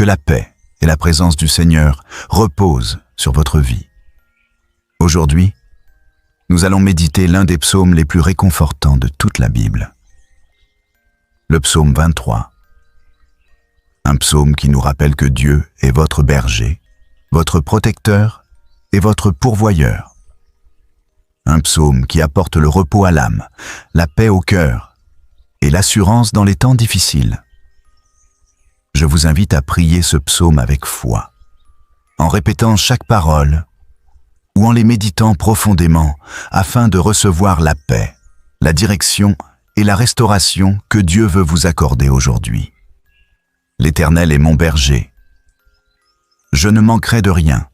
Que la paix et la présence du Seigneur reposent sur votre vie. Aujourd'hui, nous allons méditer l'un des psaumes les plus réconfortants de toute la Bible. Le psaume 23. Un psaume qui nous rappelle que Dieu est votre berger, votre protecteur et votre pourvoyeur. Un psaume qui apporte le repos à l'âme, la paix au cœur et l'assurance dans les temps difficiles. Je vous invite à prier ce psaume avec foi, en répétant chaque parole ou en les méditant profondément afin de recevoir la paix, la direction et la restauration que Dieu veut vous accorder aujourd'hui. L'Éternel est mon berger. Je ne manquerai de rien.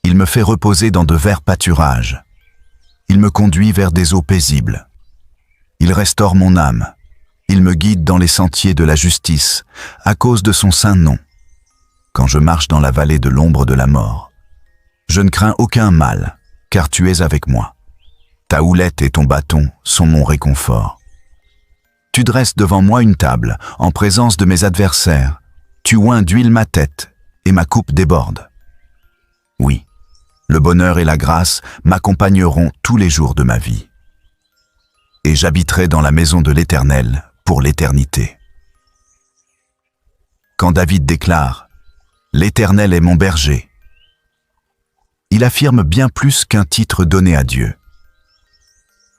Il me fait reposer dans de verts pâturages. Il me conduit vers des eaux paisibles. Il restaure mon âme. Il me guide dans les sentiers de la justice, à cause de son saint nom. Quand je marche dans la vallée de l'ombre de la mort, je ne crains aucun mal, car tu es avec moi. Ta houlette et ton bâton sont mon réconfort. Tu dresses devant moi une table, en présence de mes adversaires. Tu oins d'huile ma tête, et ma coupe déborde. Oui, le bonheur et la grâce m'accompagneront tous les jours de ma vie. Et j'habiterai dans la maison de l'Éternel pour l'éternité. Quand David déclare « L'Éternel est mon berger », il affirme bien plus qu'un titre donné à Dieu.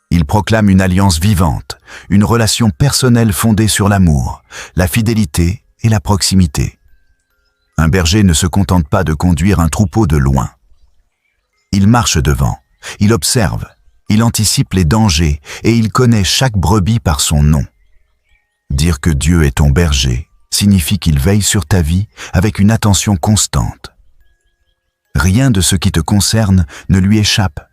Il proclame une alliance vivante, une relation personnelle fondée sur l'amour, la fidélité et la proximité. Un berger ne se contente pas de conduire un troupeau de loin. Il marche devant, il observe, il anticipe les dangers et il connaît chaque brebis par son nom. Dire que Dieu est ton berger signifie qu'il veille sur ta vie avec une attention constante. Rien de ce qui te concerne ne lui échappe.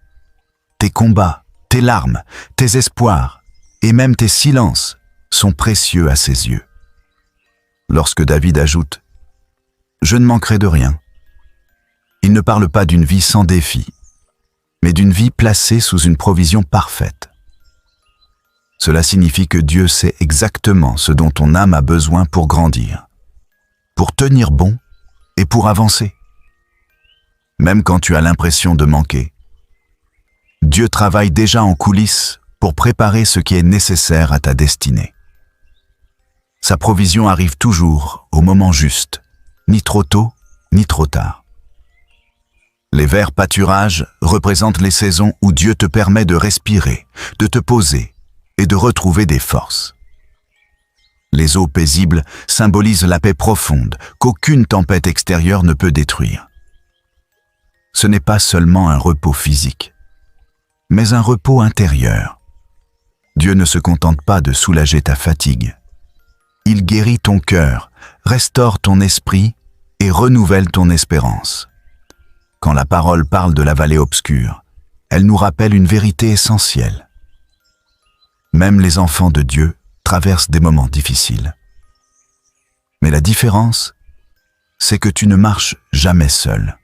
Tes combats, tes larmes, tes espoirs et même tes silences sont précieux à ses yeux. Lorsque David ajoute « Je ne manquerai de rien », il ne parle pas d'une vie sans défi, mais d'une vie placée sous une provision parfaite. Cela signifie que Dieu sait exactement ce dont ton âme a besoin pour grandir, pour tenir bon et pour avancer. Même quand tu as l'impression de manquer, Dieu travaille déjà en coulisses pour préparer ce qui est nécessaire à ta destinée. Sa provision arrive toujours au moment juste, ni trop tôt, ni trop tard. Les verts pâturages représentent les saisons où Dieu te permet de respirer, de te poser et de retrouver des forces. Les eaux paisibles symbolisent la paix profonde qu'aucune tempête extérieure ne peut détruire. Ce n'est pas seulement un repos physique, mais un repos intérieur. Dieu ne se contente pas de soulager ta fatigue. Il guérit ton cœur, restaure ton esprit et renouvelle ton espérance. Quand la parole parle de la vallée obscure, elle nous rappelle une vérité essentielle. Même les enfants de Dieu traversent des moments difficiles. Mais la différence, c'est que tu ne marches jamais seul.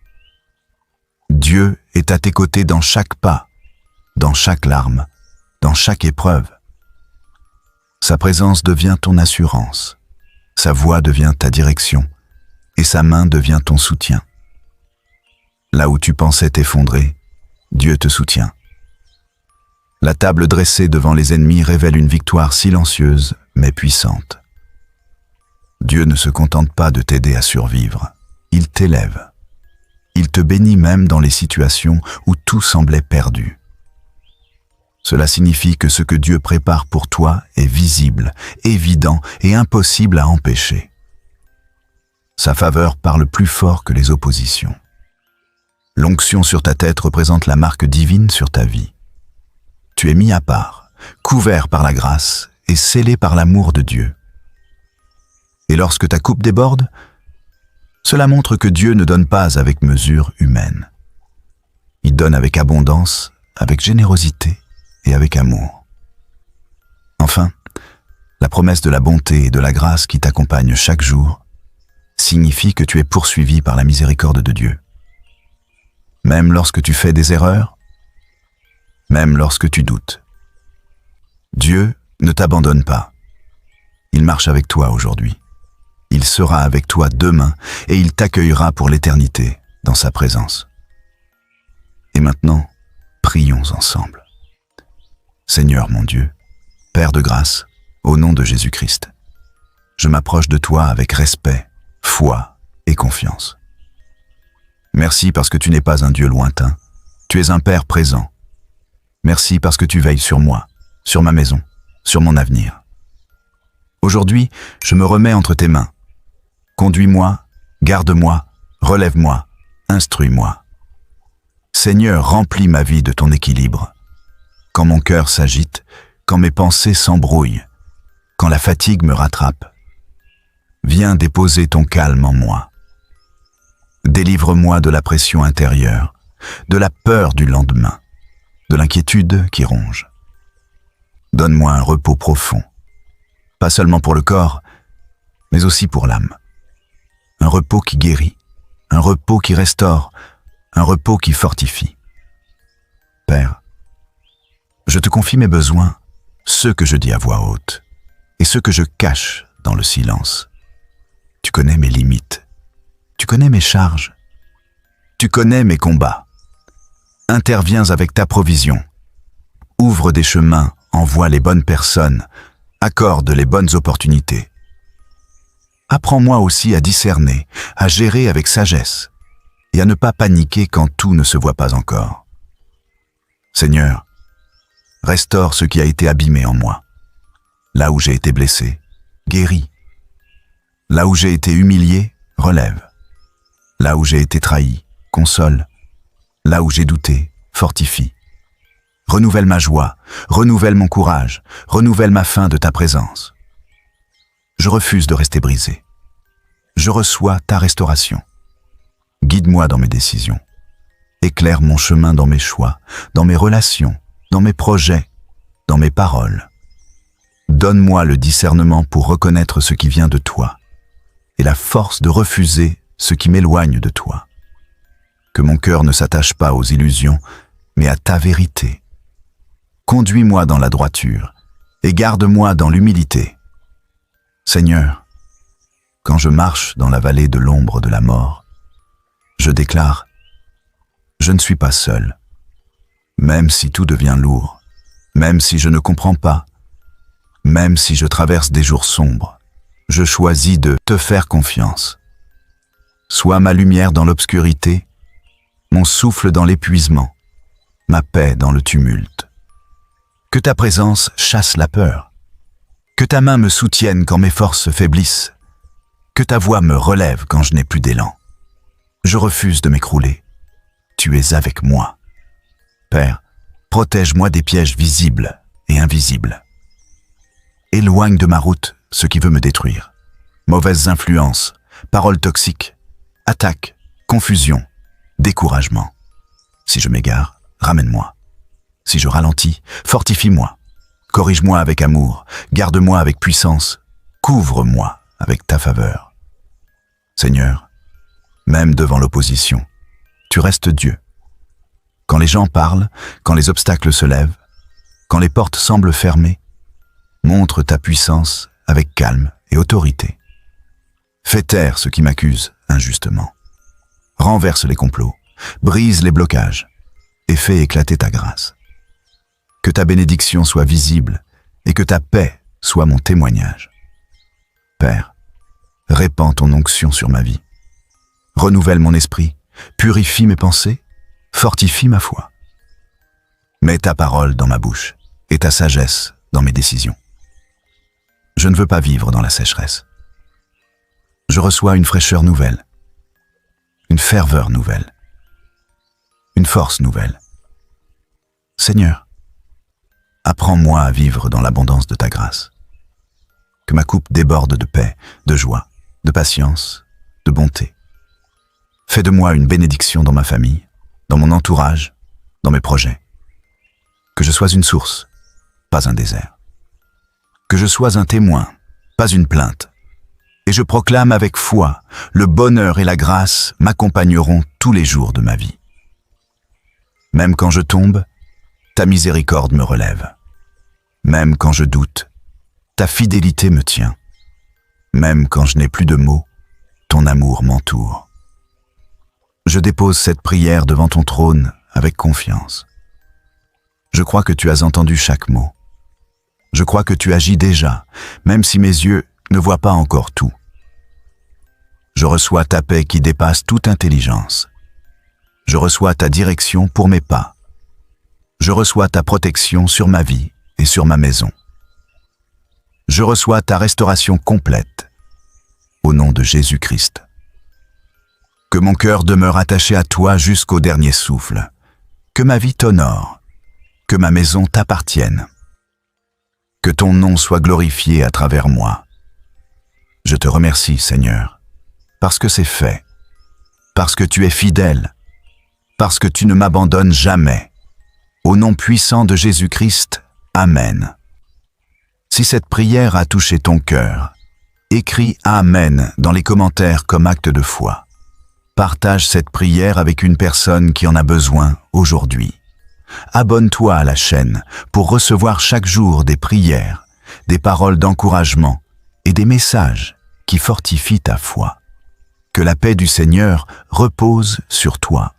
Dieu est à tes côtés dans chaque pas, dans chaque larme, dans chaque épreuve. Sa présence devient ton assurance, sa voix devient ta direction et sa main devient ton soutien. Là où tu pensais t'effondrer, Dieu te soutient. La table dressée devant les ennemis révèle une victoire silencieuse mais puissante. Dieu ne se contente pas de t'aider à survivre, il t'élève. Il te bénit même dans les situations où tout semblait perdu. Cela signifie que ce que Dieu prépare pour toi est visible, évident et impossible à empêcher. Sa faveur parle plus fort que les oppositions. L'onction sur ta tête représente la marque divine sur ta vie. Tu es mis à part, couvert par la grâce et scellé par l'amour de Dieu. Et lorsque ta coupe déborde, cela montre que Dieu ne donne pas avec mesure humaine. Il donne avec abondance, avec générosité et avec amour. Enfin, la promesse de la bonté et de la grâce qui t'accompagne chaque jour signifie que tu es poursuivi par la miséricorde de Dieu. Même lorsque tu fais des erreurs, même lorsque tu doutes, Dieu ne t'abandonne pas. Il marche avec toi aujourd'hui. Il sera avec toi demain et il t'accueillera pour l'éternité dans sa présence. Et maintenant, prions ensemble. Seigneur mon Dieu, Père de grâce, au nom de Jésus-Christ, je m'approche de toi avec respect, foi et confiance. Merci parce que tu n'es pas un Dieu lointain, tu es un Père présent. Merci parce que tu veilles sur moi, sur ma maison, sur mon avenir. Aujourd'hui, je me remets entre tes mains. Conduis-moi, garde-moi, relève-moi, instruis-moi. Seigneur, remplis ma vie de ton équilibre. Quand mon cœur s'agite, quand mes pensées s'embrouillent, quand la fatigue me rattrape, viens déposer ton calme en moi. Délivre-moi de la pression intérieure, de la peur du lendemain, de l'inquiétude qui ronge. Donne-moi un repos profond, pas seulement pour le corps, mais aussi pour l'âme. Un repos qui guérit, un repos qui restaure, un repos qui fortifie. Père, je te confie mes besoins, ceux que je dis à voix haute, et ceux que je cache dans le silence. Tu connais mes limites, tu connais mes charges, tu connais mes combats. Interviens avec ta provision, ouvre des chemins, envoie les bonnes personnes, accorde les bonnes opportunités. Apprends-moi aussi à discerner, à gérer avec sagesse, et à ne pas paniquer quand tout ne se voit pas encore. Seigneur, restaure ce qui a été abîmé en moi. Là où j'ai été blessé, guéris. Là où j'ai été humilié, relève. Là où j'ai été trahi, console. Là où j'ai douté, fortifie. Renouvelle ma joie, renouvelle mon courage, renouvelle ma faim de ta présence. Je refuse de rester brisé. Je reçois ta restauration. Guide-moi dans mes décisions. Éclaire mon chemin dans mes choix, dans mes relations, dans mes projets, dans mes paroles. Donne-moi le discernement pour reconnaître ce qui vient de toi et la force de refuser ce qui m'éloigne de toi. Que mon cœur ne s'attache pas aux illusions, mais à ta vérité. Conduis-moi dans la droiture et garde-moi dans l'humilité. Seigneur, quand je marche dans la vallée de l'ombre de la mort, je déclare, je ne suis pas seul. Même si tout devient lourd, même si je ne comprends pas, même si je traverse des jours sombres, je choisis de te faire confiance. Sois ma lumière dans l'obscurité, mon souffle dans l'épuisement, ma paix dans le tumulte. Que ta présence chasse la peur, que ta main me soutienne quand mes forces faiblissent, que ta voix me relève quand je n'ai plus d'élan. Je refuse de m'écrouler. Tu es avec moi. Père, protège-moi des pièges visibles et invisibles. Éloigne de ma route ce qui veut me détruire. Mauvaises influences, paroles toxiques, attaques, confusion, découragement. Si je m'égare, ramène-moi. Si je ralentis, fortifie-moi. Corrige-moi avec amour, garde-moi avec puissance, couvre-moi avec ta faveur. Seigneur, même devant l'opposition, tu restes Dieu. Quand les gens parlent, quand les obstacles se lèvent, quand les portes semblent fermées, montre ta puissance avec calme et autorité. Fais taire ce qui m'accuse injustement. Renverse les complots, brise les blocages et fais éclater ta grâce. Que ta bénédiction soit visible et que ta paix soit mon témoignage. Père, répands ton onction sur ma vie. Renouvelle mon esprit, purifie mes pensées, fortifie ma foi. Mets ta parole dans ma bouche et ta sagesse dans mes décisions. Je ne veux pas vivre dans la sécheresse. Je reçois une fraîcheur nouvelle, une ferveur nouvelle, une force nouvelle. Seigneur, apprends-moi à vivre dans l'abondance de ta grâce. Que ma coupe déborde de paix, de joie, de patience, de bonté. Fais de moi une bénédiction dans ma famille, dans mon entourage, dans mes projets. Que je sois une source, pas un désert. Que je sois un témoin, pas une plainte. Et je proclame avec foi, le bonheur et la grâce m'accompagneront tous les jours de ma vie. Même quand je tombe, ta miséricorde me relève. Même quand je doute, ta fidélité me tient. Même quand je n'ai plus de mots, ton amour m'entoure. Je dépose cette prière devant ton trône avec confiance. Je crois que tu as entendu chaque mot. Je crois que tu agis déjà, même si mes yeux ne voient pas encore tout. Je reçois ta paix qui dépasse toute intelligence. Je reçois ta direction pour mes pas. Je reçois ta protection sur ma vie et sur ma maison. Je reçois ta restauration complète, au nom de Jésus-Christ. Que mon cœur demeure attaché à toi jusqu'au dernier souffle. Que ma vie t'honore. Que ma maison t'appartienne. Que ton nom soit glorifié à travers moi. Je te remercie, Seigneur, parce que c'est fait, parce que tu es fidèle, parce que tu ne m'abandonnes jamais. Au nom puissant de Jésus-Christ, Amen. Si cette prière a touché ton cœur, écris Amen dans les commentaires comme acte de foi. Partage cette prière avec une personne qui en a besoin aujourd'hui. Abonne-toi à la chaîne pour recevoir chaque jour des prières, des paroles d'encouragement et des messages qui fortifient ta foi. Que la paix du Seigneur repose sur toi.